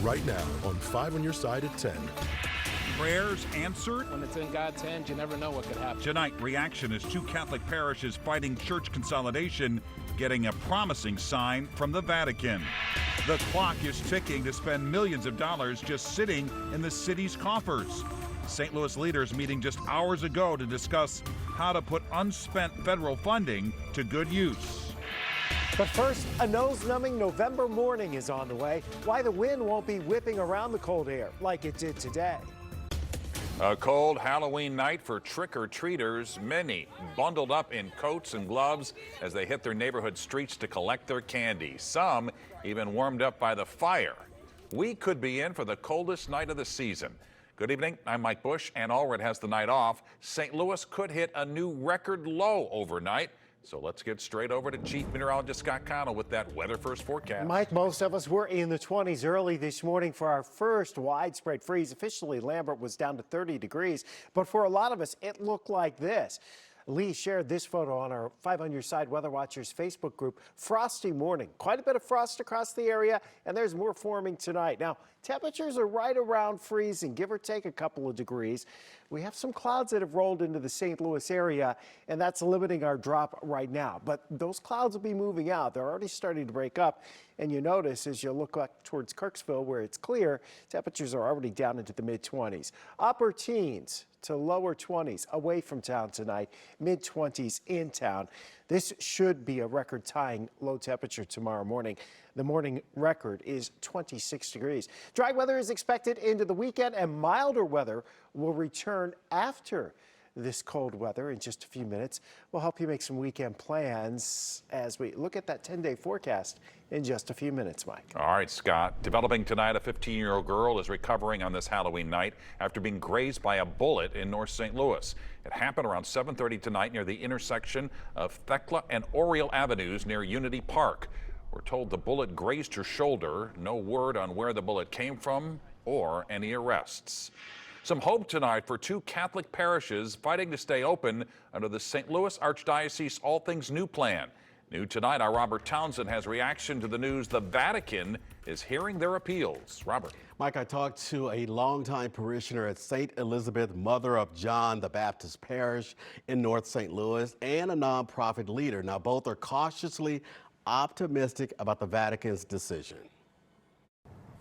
right now on 5 on Your Side at 10. Prayers answered. When it's in God's hands, you never know what could happen. Tonight, reaction as 2 Catholic parishes fighting church consolidation, getting a promising sign from the Vatican. The clock is ticking to spend millions of dollars just sitting in the city's coffers. St. Louis leaders meeting just hours ago to discuss how to put unspent federal funding to good use. But first, a nose-numbing November morning is on the way. Why the wind won't be whipping around the cold air like it did today. A cold Halloween night for trick-or-treaters, many bundled up in coats and gloves as they hit their neighborhood streets to collect their candy. Some even warmed up by the fire. We could be in for the coldest night of the season. Good evening, I'm Mike Bush, and Allred has the night off. St. Louis could hit a new record low overnight. So let's get straight over to Chief Meteorologist Scott Connell with that Weather First forecast. Mike, most of us were in the 20s early this morning for our first widespread freeze. Officially, Lambert was down to 30 degrees, but for a lot of us, it looked like this. Lee shared this photo on our 5 on Your Side Weather Watchers Facebook group. Frosty morning. Quite a bit of frost across the area, and there's more forming tonight. Now, temperatures are right around freezing, give or take a couple of degrees. We have some clouds that have rolled into the St. Louis area, and that's limiting our drop right now. But those clouds will be moving out. They're already starting to break up. And you notice as you look up towards Kirksville, where it's clear, temperatures are already down into the mid-20s. Upper teens to lower 20s away from town tonight, mid-20s in town. This should be a record-tying low temperature tomorrow morning. The morning record is 26 degrees. Dry weather is expected into the weekend, and milder weather will return after this cold weather in just a few minutes. We'll help you make some weekend plans as we look at that 10-day forecast in just a few minutes, Mike. All right, Scott. Developing tonight, a 15-year-old girl is recovering on this Halloween night after being grazed by a bullet in North St. Louis. It happened around 7:30 tonight near the intersection of Thecla and Oriole Avenues near Unity Park. We're told the bullet grazed her shoulder. No word on where the bullet came from or any arrests. Some hope tonight for 2 Catholic parishes fighting to stay open under the St. Louis Archdiocese All Things New plan. New tonight, our Robert Townsend has reaction to the news the Vatican is hearing their appeals. Robert. Mike, I talked to a longtime parishioner at St. Elizabeth, Mother of John the Baptist Parish in North St. Louis, and a nonprofit leader. Now, both are cautiously optimistic about the Vatican's decision.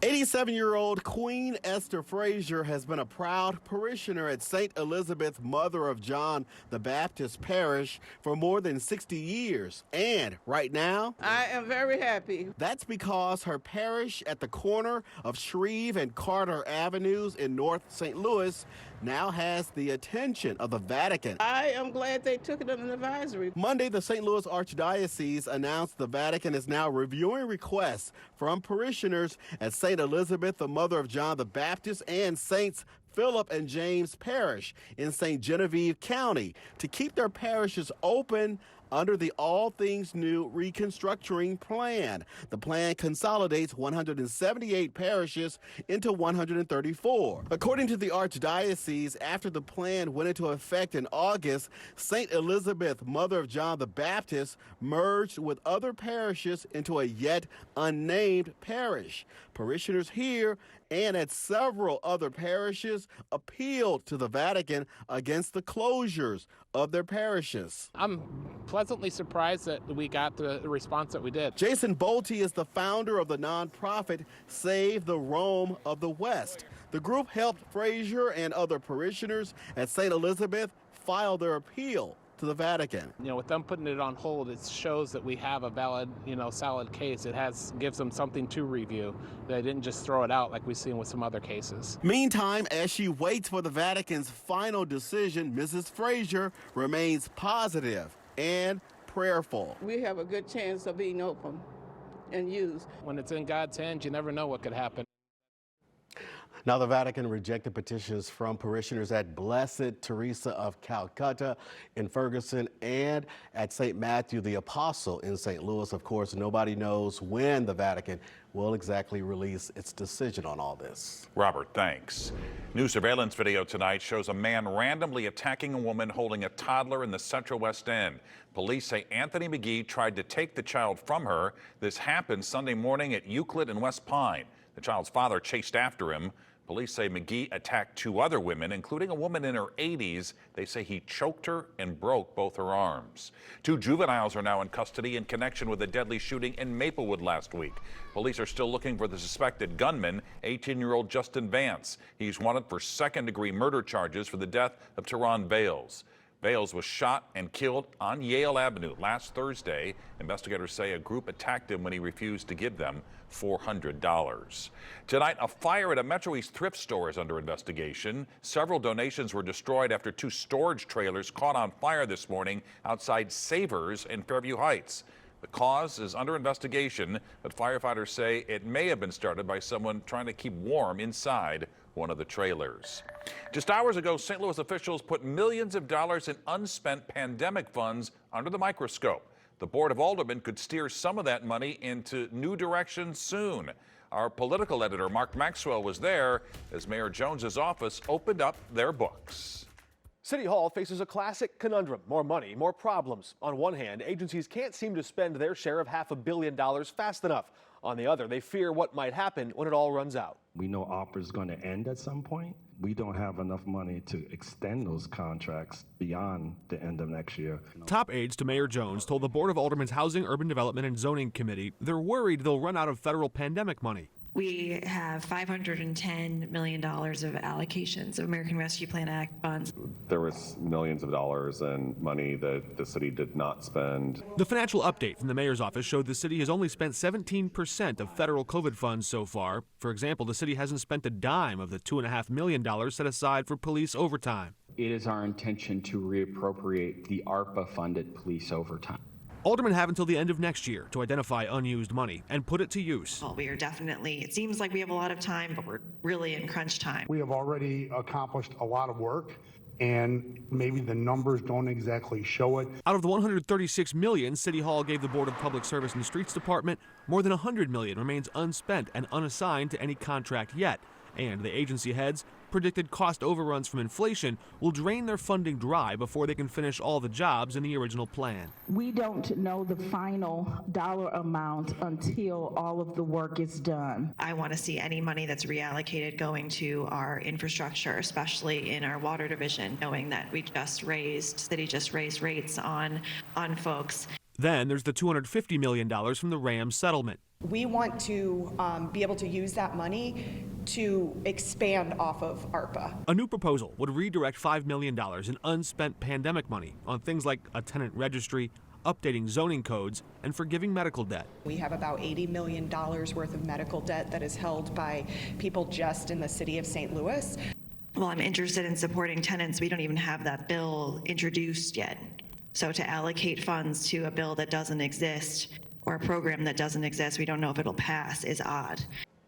87-year-old Queen Esther Frazier has been a proud parishioner at St. Elizabeth, Mother of John the Baptist Parish for more than 60 years. And right now, I am very happy. That's because her parish at the corner of Shreve and Carter Avenues in North St. Louis now has the attention of the Vatican. I am glad they took it under an advisory. Monday, the St. Louis Archdiocese announced the Vatican is now reviewing requests from parishioners at St. Elizabeth, the Mother of John the Baptist, and Saints Philip and James Parish in St. Genevieve County to keep their parishes open under the All Things New reconstructing plan. The plan consolidates 178 parishes into 134. According to the Archdiocese, after the plan went into effect in August, St. Elizabeth, Mother of John the Baptist, merged with other parishes into a yet unnamed parish. Parishioners here and at several other parishes appealed to the Vatican against the closures of their parishes. I'm pleasantly surprised that we got the response that we did. Jason Bolte is the founder of the nonprofit Save the Rome of the West. The group helped Frazier and other parishioners at St. Elizabeth file their appeal to the Vatican. You know, with them putting it on hold, it shows that we have a valid, solid case. It gives them something to review. They didn't just throw it out like we've seen with some other cases. Meantime, as she waits for the Vatican's final decision, Mrs. Frazier remains positive and prayerful. We have a good chance of being open and used. When it's in God's hands, you never know what could happen. Now, the Vatican rejected petitions from parishioners at Blessed Teresa of Calcutta in Ferguson and at St. Matthew the Apostle in St. Louis. Of course, nobody knows when the Vatican will exactly release its decision on all this. Robert, thanks. New surveillance video tonight shows a man randomly attacking a woman holding a toddler in the Central West End. Police say Anthony McGee tried to take the child from her. This happened Sunday morning at Euclid and West Pine. The child's father chased after him. Police say McGee attacked 2 other women, including a woman in her 80s. They say he choked her and broke both her arms. 2 juveniles are now in custody in connection with a deadly shooting in Maplewood last week. Police are still looking for the suspected gunman, 18-year-old Justin Vance. He's wanted for second-degree murder charges for the death of Teron Bales. Bales was shot and killed on Yale Avenue last Thursday. Investigators say a group attacked him when he refused to give them $400. Tonight, a fire at a Metro East thrift store is under investigation. Several donations were destroyed after 2 storage trailers caught on fire this morning outside Savers in Fairview Heights. The cause is under investigation, but firefighters say it may have been started by someone trying to keep warm inside one of the trailers. Just hours ago, St. Louis officials put millions of dollars in unspent pandemic funds under the microscope. The Board of Aldermen could steer some of that money into new directions soon. Our political editor, Mark Maxwell, was there as Mayor Jones's office opened up their books. City Hall faces a classic conundrum: more money, more problems. On one hand, agencies can't seem to spend their share of $500 million fast enough. On the other, they fear what might happen when it all runs out. We know ARPA is going to end at some point. We don't have enough money to extend those contracts beyond the end of next year. Top aides to Mayor Jones told the Board of Aldermen's Housing, Urban Development and Zoning Committee they're worried they'll run out of federal pandemic money. We have $510 million of allocations of American Rescue Plan Act funds. There was millions of dollars in money that the city did not spend. The financial update from the mayor's office showed the city has only spent 17% of federal COVID funds so far. For example, the city hasn't spent a dime of the $2.5 million set aside for police overtime. It is our intention to reappropriate the ARPA-funded police overtime. Aldermen have until the end of next year to identify unused money and put it to use. Well, we are definitely, it seems like we have a lot of time, but we're really in crunch time. We have already accomplished a lot of work, and maybe the numbers don't exactly show it. Out of the $136 million City Hall gave the Board of Public Service and Streets Department, more than $100 million remains unspent and unassigned to any contract yet. And the agency heads predicted cost overruns from inflation will drain their funding dry before they can finish all the jobs in the original plan. We don't know the final dollar amount until all of the work is done. I want to see any money that's reallocated going to our infrastructure, especially in our water division, knowing that city just raised rates on folks. Then there's the $250 million from the Rams settlement. We want to be able to use that money to expand off of ARPA. A new proposal would redirect $5 million in unspent pandemic money on things like a tenant registry, updating zoning codes, and forgiving medical debt. We have about $80 million worth of medical debt that is held by people just in the city of St. Louis. Well, I'm interested in supporting tenants. We don't even have that bill introduced yet. So to allocate funds to a bill that doesn't exist or a program that doesn't exist, we don't know if it'll pass, is odd.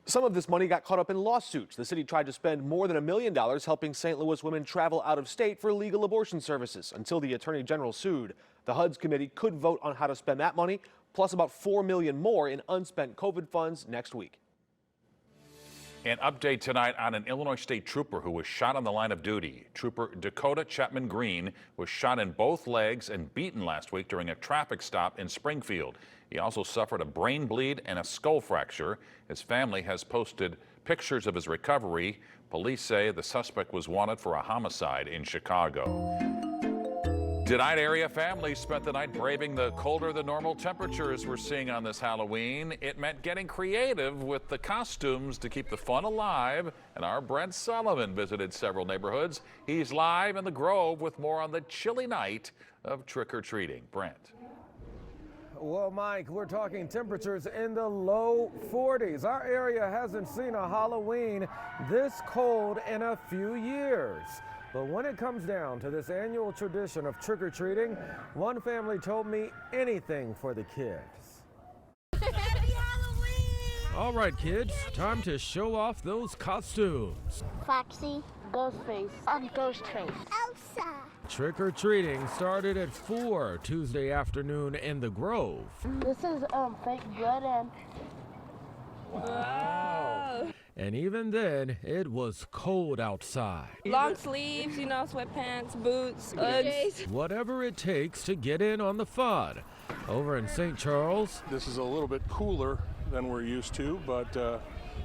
Some of this money got caught up in lawsuits. The city tried to spend more than $1 million helping St. Louis women travel out of state for legal abortion services until the Attorney General sued. The HUD's committee could vote on how to spend that money, plus about $4 million more in unspent COVID funds next week. An update tonight on an Illinois state trooper who was shot on the line of duty. Trooper Dakota Chapman Green was shot in both legs and beaten last week during a traffic stop in Springfield. He also suffered a brain bleed and a skull fracture. His family has posted pictures of his recovery. Police say the suspect was wanted for a homicide in Chicago. Tonight, area families spent the night braving the colder than normal temperatures we're seeing on this Halloween. It meant getting creative with the costumes to keep the fun alive, and our Brent Sullivan visited several neighborhoods. He's live in the Grove with more on the chilly night of trick-or-treating. Brent. Well, Mike, we're talking temperatures in the low 40s. Our area hasn't seen a Halloween this cold in a few years. But when it comes down to this annual tradition of trick-or-treating, one family told me anything for the kids. Happy Halloween! All right, kids, time to show off those costumes. Foxy, Ghostface, I'm Ghostface. Elsa! Trick-or-treating started at 4 Tuesday afternoon in the Grove. This is fake blood and... Wow! And even then, it was cold outside. Long sleeves, sweatpants, boots, Uggs. Whatever it takes to get in on the fun. Over in St. Charles, this is a little bit cooler than we're used to, but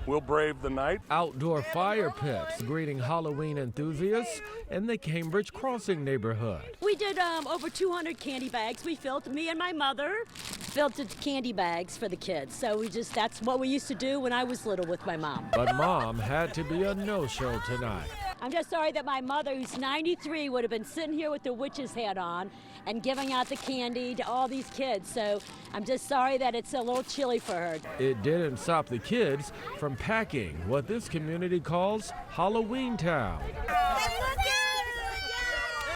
we'll brave the night. Outdoor fire pits greeting Halloween enthusiasts in the Cambridge Crossing neighborhood. We did over 200 candy bags. We filled, me and my mother filled the candy bags for the kids. So that's what we used to do when I was little with my mom. But Mom had to be a no-show tonight. I'm just sorry that my mother, who's 93, would have been sitting here with the witch's hat on and giving out the candy to all these kids. So I'm just sorry that it's a little chilly for her. It didn't stop the kids from packing what this community calls Halloween Town.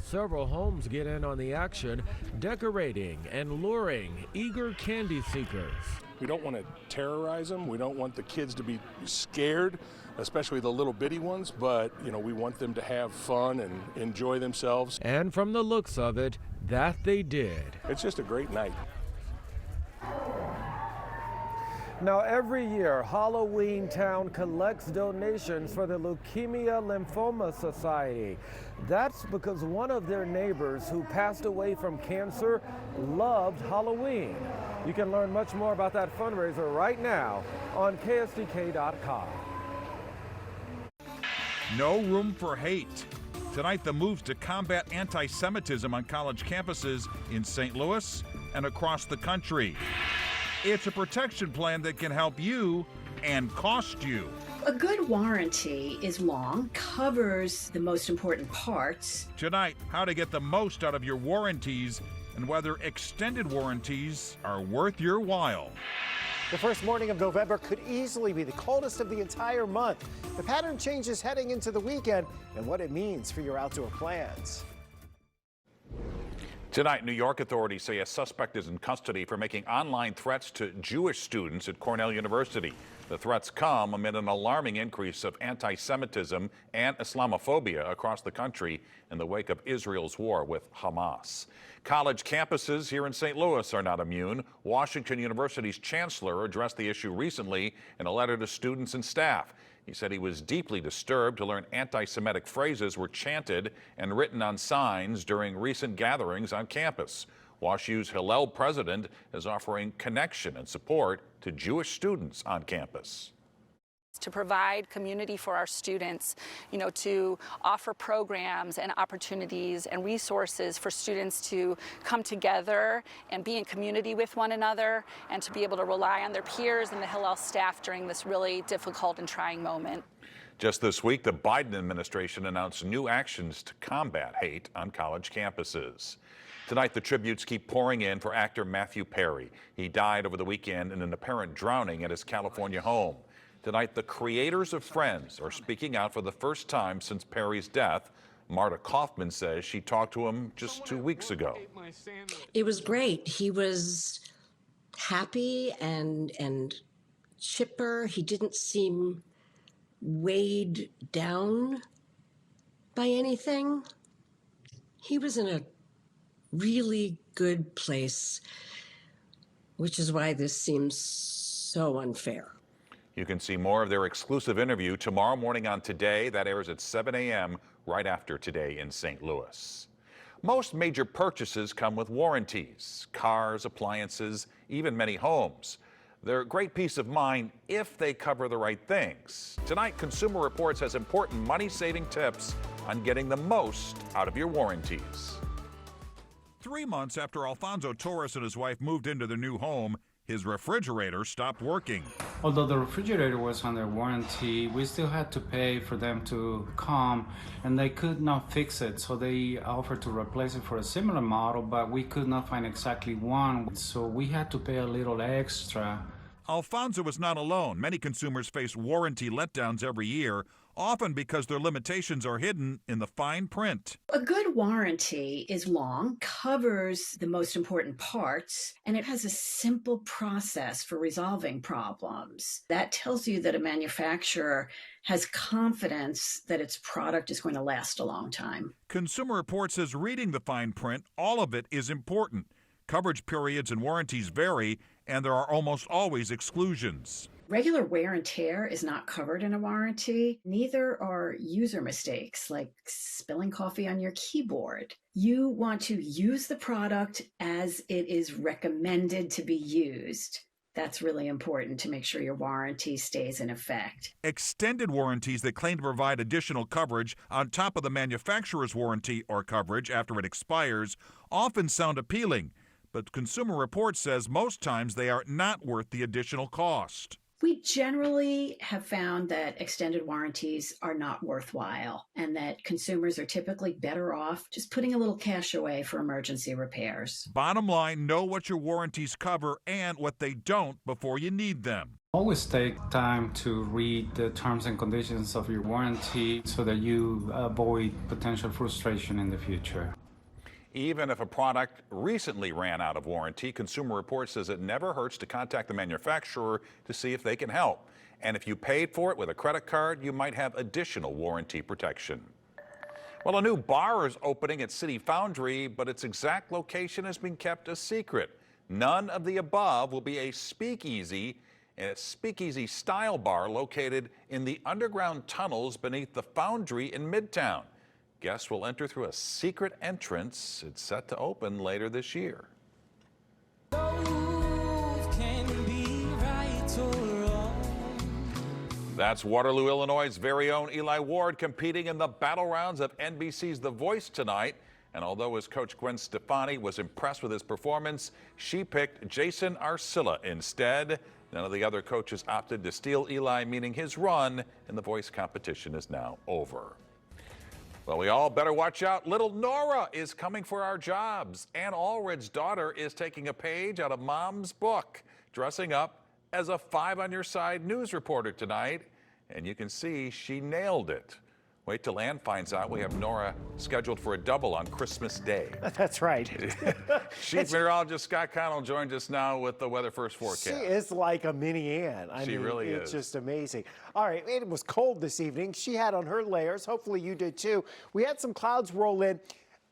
Several homes get in on the action, decorating and luring eager candy seekers. We don't want to terrorize them. We don't want the kids to be scared, especially the little bitty ones, but we want them to have fun and enjoy themselves. And from the looks of it, that they did. It's just a great night. Now, every year, Halloween Town collects donations for the Leukemia Lymphoma Society. That's because one of their neighbors who passed away from cancer loved Halloween. You can learn much more about that fundraiser right now on KSDK.com. No room for hate. Tonight, the moves to combat anti-Semitism on college campuses in St. Louis and across the country. It's a protection plan that can help you and cost you. A good warranty is long, covers the most important parts. Tonight, how to get the most out of your warranties and whether extended warranties are worth your while. The first morning of November could easily be the coldest of the entire month. The pattern changes heading into the weekend and what it means for your outdoor plans. Tonight, New York authorities say a suspect is in custody for making online threats to Jewish students at Cornell University. The threats come amid an alarming increase of anti-Semitism and Islamophobia across the country in the wake of Israel's war with Hamas. College campuses here in St. Louis are not immune. Washington University's chancellor addressed the issue recently in a letter to students and staff. He said he was deeply disturbed to learn anti-Semitic phrases were chanted and written on signs during recent gatherings on campus. WashU's Hillel president is offering connection and support to Jewish students on campus. To provide community for our students, to offer programs and opportunities and resources for students to come together and be in community with one another and to be able to rely on their peers and the Hillel staff during this really difficult and trying moment. Just this week, the Biden administration announced new actions to combat hate on college campuses. Tonight, the tributes keep pouring in for actor Matthew Perry. He died over the weekend in an apparent drowning at his California home. Tonight, the creators of Friends are speaking out for the first time since Perry's death. Marta Kaufman says she talked to him just 2 weeks ago. It was great. He was happy and chipper. He didn't seem weighed down by anything. He was in a really good place, which is why this seems so unfair. You can see more of their exclusive interview tomorrow morning on Today. That airs at 7 a.m. right after Today in St. Louis. Most major purchases come with warranties, cars, appliances, even many homes. They're a great peace of mind if they cover the right things. Tonight, Consumer Reports has important money-saving tips on getting the most out of your warranties. 3 months after Alfonso Torres and his wife moved into their new home, his refrigerator stopped working. Although the refrigerator was under warranty, we still had to pay for them to come, and they could not fix it. So they offered to replace it for a similar model, but we could not find exactly one. So we had to pay a little extra. Alfonso was not alone. Many consumers face warranty letdowns every year, often because their limitations are hidden in the fine print. A good warranty is long, covers the most important parts, and it has a simple process for resolving problems. That tells you that a manufacturer has confidence that its product is going to last a long time. Consumer Reports says reading the fine print, all of it is important. Coverage periods and warranties vary, and there are almost always exclusions. Regular wear and tear is not covered in a warranty. Neither are user mistakes like spilling coffee on your keyboard. You want to use the product as it is recommended to be used. That's really important to make sure your warranty stays in effect. Extended warranties that claim to provide additional coverage on top of the manufacturer's warranty or coverage after it expires often sound appealing, but Consumer Reports says most times they are not worth the additional cost. We generally have found that extended warranties are not worthwhile and that consumers are typically better off just putting a little cash away for emergency repairs. Bottom line, know what your warranties cover and what they don't before you need them. Always take time to read the terms and conditions of your warranty so that you avoid potential frustration in the future. Even if a product recently ran out of warranty, Consumer Reports says it never hurts to contact the manufacturer to see if they can help. And if you paid for it with a credit card, you might have additional warranty protection. Well, a new bar is opening at City Foundry, but its exact location has been kept a secret. None of the above will be a speakeasy, a speakeasy-style bar located in the underground tunnels beneath the Foundry in Midtown. Guests will enter through a secret entrance. It's set to open later this year. That's Waterloo, Illinois' very own Eli Ward competing in the battle rounds of NBC's The Voice tonight. And although his coach Gwen Stefani was impressed with his performance, she picked Jason Arcilla instead. None of the other coaches opted to steal Eli, meaning his run in the Voice competition is now over. Well, we all better watch out. Little Nora is coming for our jobs. Ann Allred's daughter is taking a page out of Mom's book, dressing up as a 5 on Your Side news reporter tonight. And you can see she nailed it. Wait till Ann finds out we have Nora scheduled for a double on Christmas Day. That's right. Chief Meteorologist Scott Connell joins us now with the weather first forecast. She is like a mini Ann. She really is. It's just amazing. All right, it was cold this evening. She had on her layers. Hopefully you did too. We had some clouds roll in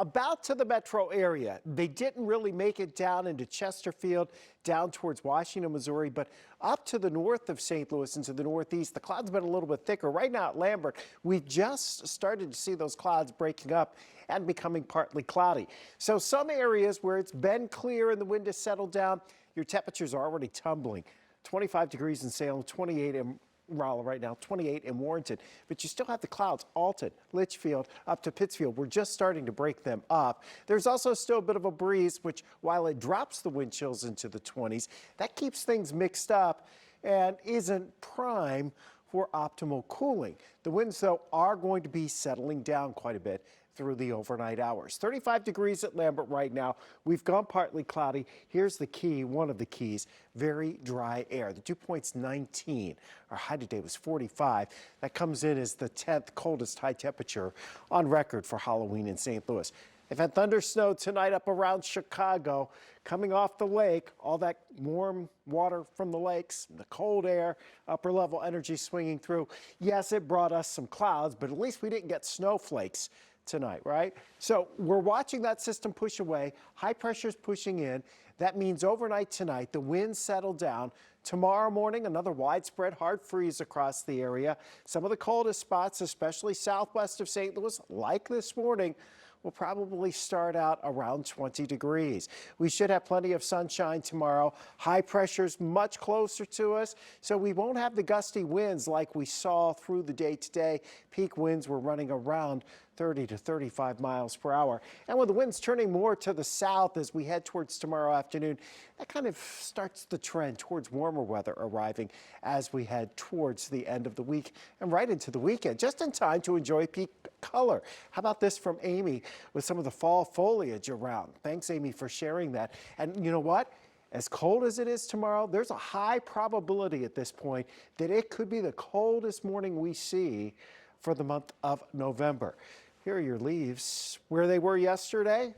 about to the metro area. They didn't really make it down into Chesterfield, down towards Washington, Missouri, but up to the north of St. Louis and to the northeast, the clouds have been a little bit thicker. Right now at Lambert, we've just started to see those clouds breaking up and becoming partly cloudy. So some areas where it's been clear and the wind has settled down, your temperatures are already tumbling. 25 degrees in Salem, 28 in Rolla right now, 28 in Warrenton, but you still have the clouds. Alton, Litchfield, up to Pittsfield. We're just starting to break them up. There's also still a bit of a breeze, which while it drops the wind chills into the 20s, that keeps things mixed up and isn't prime for optimal cooling. The winds, though, are going to be settling down quite a bit through the overnight hours. 35 degrees at Lambert right now. We've gone partly cloudy. Here's the key, one of the keys, very dry air. The dew point's 19. Our high today was 45. That comes in as the 10th coldest high temperature on record for Halloween in St. Louis. They've had thunder snow tonight up around Chicago, coming off the lake, all that warm water from the lakes, the cold air, upper level energy swinging through. Yes, it brought us some clouds, but at least we didn't get snowflakes tonight, right? So we're watching that system push away. High pressure's pushing in. That means overnight tonight, the winds settle down. Tomorrow morning, another widespread hard freeze across the area. Some of the coldest spots, especially southwest of St. Louis, like this morning, will probably start out around 20 degrees. We should have plenty of sunshine tomorrow. High pressure's much closer to us, so we won't have the gusty winds like we saw through the day today. Peak winds were running around 30 to 35 miles per hour. And with the winds turning more to the south as we head towards tomorrow afternoon, that kind of starts the trend towards warmer weather arriving as we head towards the end of the week and right into the weekend, just in time to enjoy peak color. How about this from Amy with some of the fall foliage around? Thanks, Amy, for sharing that. And you know what? As cold as it is tomorrow, there's a high probability at this point that it could be the coldest morning we see for the month of November. Here are your leaves. Where they were yesterday,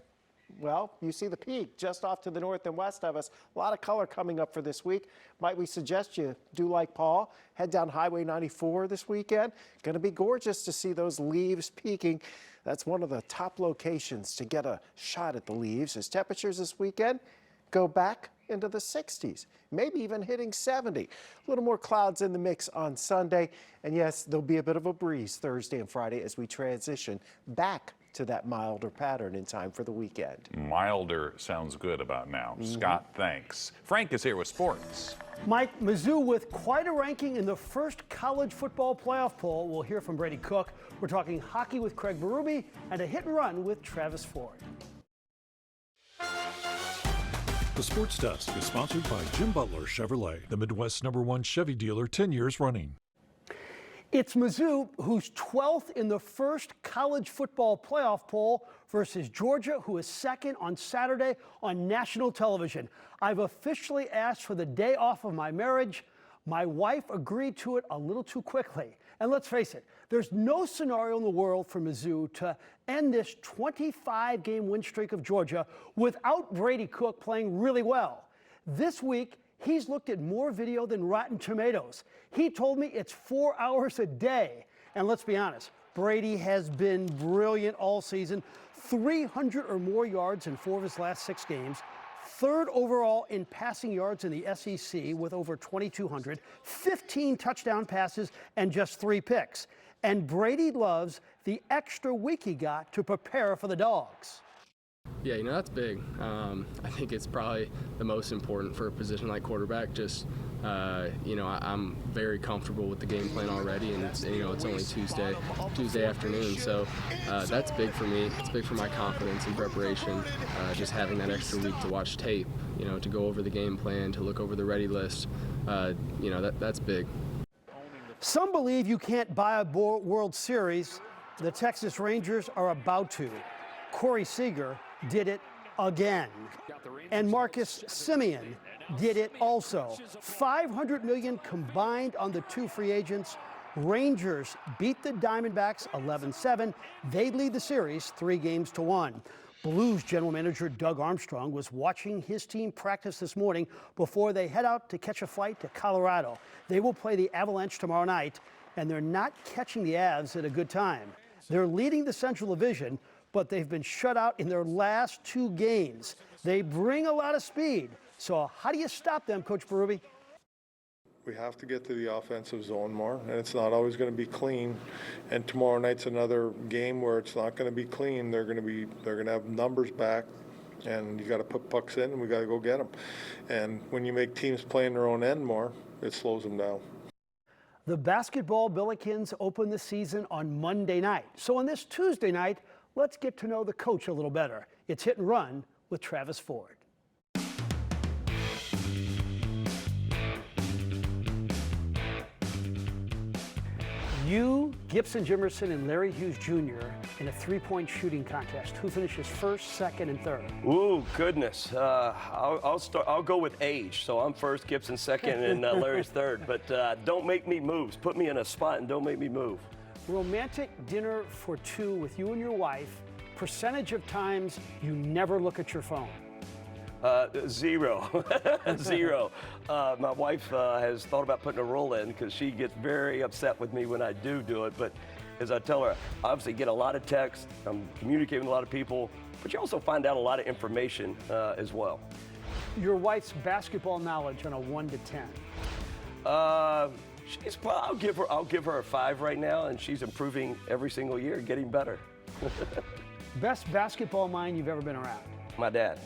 well, you see the peak just off to the north and west of us. A lot of color coming up for this week. Might we suggest you do like Paul, head down Highway 94 this weekend. Going to be gorgeous to see those leaves peaking. That's one of the top locations to get a shot at the leaves as temperatures this weekend go back into the 60s, maybe even hitting 70. A little more clouds in the mix on Sunday. And yes, there'll be a bit of a breeze Thursday and Friday as we transition back to that milder pattern in time for the weekend. Milder sounds good about now. Scott, thanks. Frank is here with sports. Mike, Mizzou with quite a ranking in the first college football playoff poll. We'll hear from Brady Cook. We're talking hockey with Craig Berube and a hit and run with Travis Ford. The Sports Desk is sponsored by Jim Butler Chevrolet, the Midwest's #1 Chevy dealer 10 years running. It's Mizzou, who's 12th in the first college football playoff poll, versus Georgia, who is second on Saturday on national television. I've officially asked for the day off of my marriage. My wife agreed to it a little too quickly. And let's face it, there's no scenario in the world for Mizzou to end this 25-game win streak of Georgia without Brady Cook playing really well. This week, he's looked at more video than Rotten Tomatoes. He told me it's 4 hours a day. And let's be honest, Brady has been brilliant all season. 300 or more yards in 4 of his last 6 games. 3rd overall in passing yards in the SEC with over 2,200. 15 touchdown passes and just 3 picks. And Brady loves the extra week he got to prepare for the Dogs. Yeah, that's big. I think it's probably the most important for a position like quarterback. Just, I'm very comfortable with the game plan already, and it's only Tuesday afternoon, so that's big for me. It's big for my confidence and preparation. Just having that extra week to watch tape, to go over the game plan, to look over the ready list, that's big. Some believe you can't buy a World Series. The Texas Rangers are about to. Corey Seager did it again. And Marcus Semien did it also. $500 million combined on the 2 free agents. Rangers beat the Diamondbacks 11-7. They lead the series 3-1. Blues general manager Doug Armstrong was watching his team practice this morning before they head out to catch a flight to Colorado. They will play the Avalanche tomorrow night, and they're not catching the Avs at a good time. They're leading the Central Division, but they've been shut out in their last 2 games. They bring a lot of speed. So how do you stop them, Coach Berube? We have to get to the offensive zone more, and it's not always going to be clean. And tomorrow night's another game where it's not going to be clean. They're going to have numbers back, and you got to put pucks in, and we got to go get them. And when you make teams play in their own end more, it slows them down. The basketball Billikens open the season on Monday night. So on this Tuesday night, let's get to know the coach a little better. It's Hit and Run with Travis Ford. You, Gibson Jimerson, and Larry Hughes Jr. in a 3-point shooting contest. Who finishes first, second, and third? Ooh, goodness. I'll go with age. So I'm first, Gibson second, and Larry's third. But don't make me move. Put me in a spot and don't make me move. Romantic dinner for 2 with you and your wife. Percentage of times you never look at your phone. 0. 0. My wife has thought about putting a rule in because she gets very upset with me when I do it. But as I tell her, I obviously get a lot of texts. I'm communicating with a lot of people, but you also find out a lot of information as well. Your wife's basketball knowledge on a 1 to 10. I'll give her a 5 right now, and she's improving every single year, getting better. Best basketball mind you've ever been around? My dad.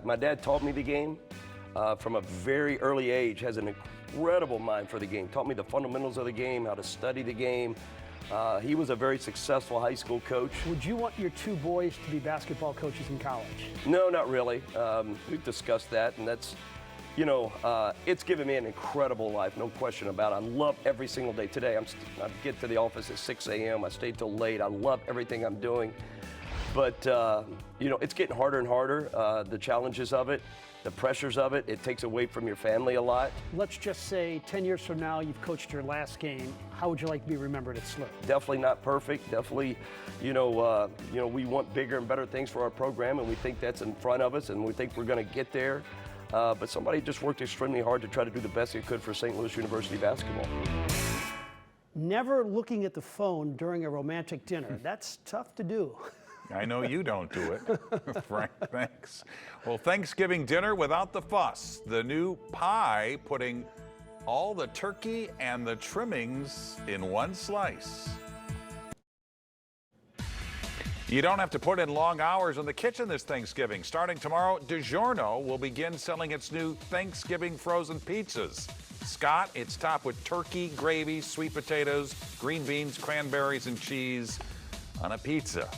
My dad taught me the game from a very early age, has an incredible mind for the game. Taught me the fundamentals of the game, how to study the game. He was a very successful high school coach. Would you want your 2 boys to be basketball coaches in college? No, not really. We've discussed that, and that's, it's given me an incredible life, no question about it. I love every single day. Today, I get to the office at 6 a.m. I stay till late. I love everything I'm doing. But, it's getting harder and harder, the challenges of it, the pressures of it. It takes away from your family a lot. Let's just say 10 years from now, you've coached your last game. How would you like to be remembered at SLU? Definitely not perfect. Definitely, we want bigger and better things for our program, and we think that's in front of us, and we think we're going to get there. But somebody just worked extremely hard to try to do the best they could for St. Louis University basketball. Never looking at the phone during a romantic dinner. That's tough to do. I know you don't do it. Frank, thanks. Well, Thanksgiving dinner without the fuss. The new pie putting all the turkey and the trimmings in one slice. You don't have to put in long hours in the kitchen this Thanksgiving. Starting tomorrow, DiGiorno will begin selling its new Thanksgiving frozen pizzas. Scott, it's topped with turkey, gravy, sweet potatoes, green beans, cranberries, and cheese on a pizza.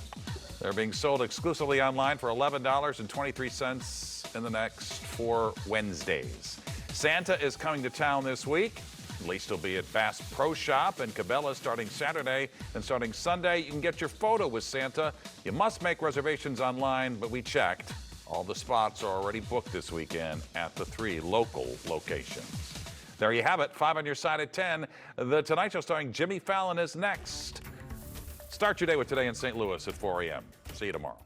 They're being sold exclusively online for $11.23 in the next 4 Wednesdays. Santa is coming to town this week. At least he'll be at Bass Pro Shop in Cabela starting Saturday. And starting Sunday, you can get your photo with Santa. You must make reservations online, but we checked. All the spots are already booked this weekend at the 3 local locations. There you have it, 5 on your side at 10. The Tonight Show starring Jimmy Fallon is next. Start your day with Today in St. Louis at 4 a.m. See you tomorrow.